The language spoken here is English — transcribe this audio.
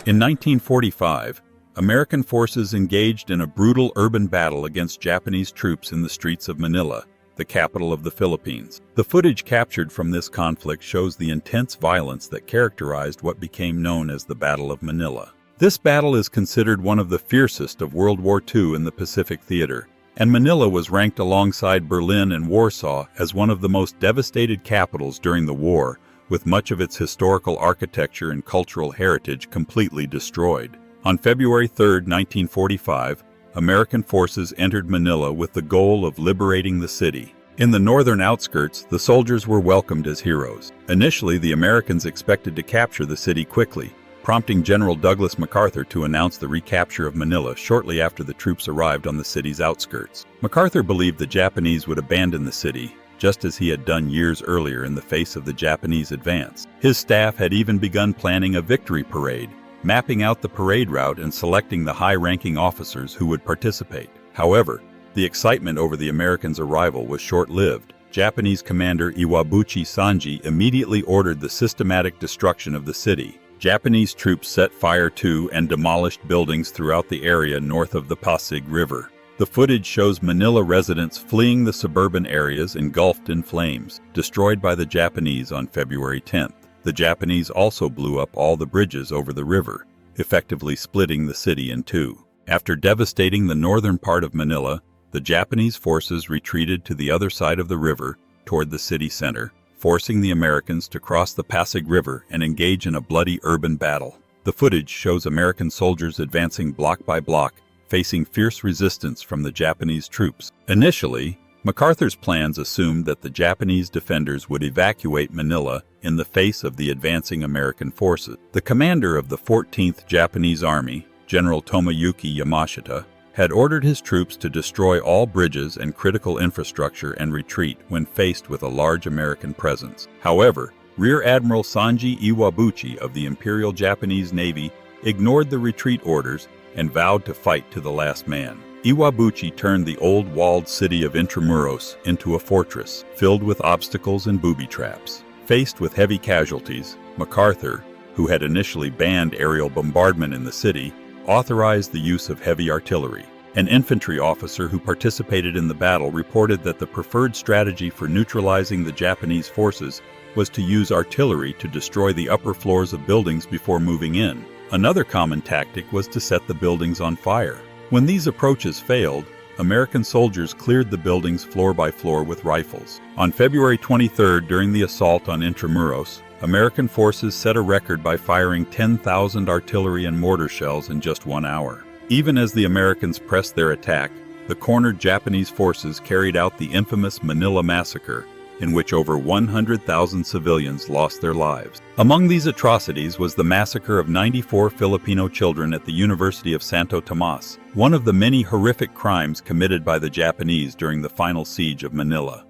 In 1945, American forces engaged in a brutal urban battle against Japanese troops in the streets of Manila, the capital of the Philippines. The footage captured from this conflict shows the intense violence that characterized what became known as the Battle of Manila. This battle is considered one of the fiercest of World War II in the Pacific Theater, and Manila was ranked alongside Berlin and Warsaw as one of the most devastated capitals during the war, with much of its historical architecture and cultural heritage completely destroyed. On February 3, 1945, American forces entered Manila with the goal of liberating the city. In the northern outskirts, the soldiers were welcomed as heroes. Initially, the Americans expected to capture the city quickly, prompting General Douglas MacArthur to announce the recapture of Manila shortly after the troops arrived on the city's outskirts. MacArthur believed the Japanese would abandon the city, just as he had done years earlier in the face of the Japanese advance. His staff had even begun planning a victory parade, mapping out the parade route and selecting the high-ranking officers who would participate. However, the excitement over the Americans' arrival was short-lived. Japanese commander Iwabuchi Sanji immediately ordered the systematic destruction of the city. Japanese troops set fire to and demolished buildings throughout the area north of the Pasig River. The footage shows Manila residents fleeing the suburban areas engulfed in flames, destroyed by the Japanese on February 10th. The Japanese also blew up all the bridges over the river, effectively splitting the city in two. After devastating the northern part of Manila, the Japanese forces retreated to the other side of the river, toward the city center, forcing the Americans to cross the Pasig River and engage in a bloody urban battle. The footage shows American soldiers advancing block by block, facing fierce resistance from the Japanese troops. Initially, MacArthur's plans assumed that the Japanese defenders would evacuate Manila in the face of the advancing American forces. The commander of the 14th Japanese Army, General Tomoyuki Yamashita, had ordered his troops to destroy all bridges and critical infrastructure and retreat when faced with a large American presence. However, Rear Admiral Sanji Iwabuchi of the Imperial Japanese Navy ignored the retreat orders and vowed to fight to the last man. Iwabuchi turned the old walled city of Intramuros into a fortress filled with obstacles and booby traps. Faced with heavy casualties, MacArthur, who had initially banned aerial bombardment in the city, authorized the use of heavy artillery. An infantry officer who participated in the battle reported that the preferred strategy for neutralizing the Japanese forces was to use artillery to destroy the upper floors of buildings before moving in. Another common tactic was to set the buildings on fire. When these approaches failed, American soldiers cleared the buildings floor by floor with rifles. On February 23rd, during the assault on Intramuros, American forces set a record by firing 10,000 artillery and mortar shells in just 1 hour. Even as the Americans pressed their attack, the cornered Japanese forces carried out the infamous Manila Massacre, in which over 100,000 civilians lost their lives. Among these atrocities was the massacre of 94 Filipino children at the University of Santo Tomas, one of the many horrific crimes committed by the Japanese during the final siege of Manila.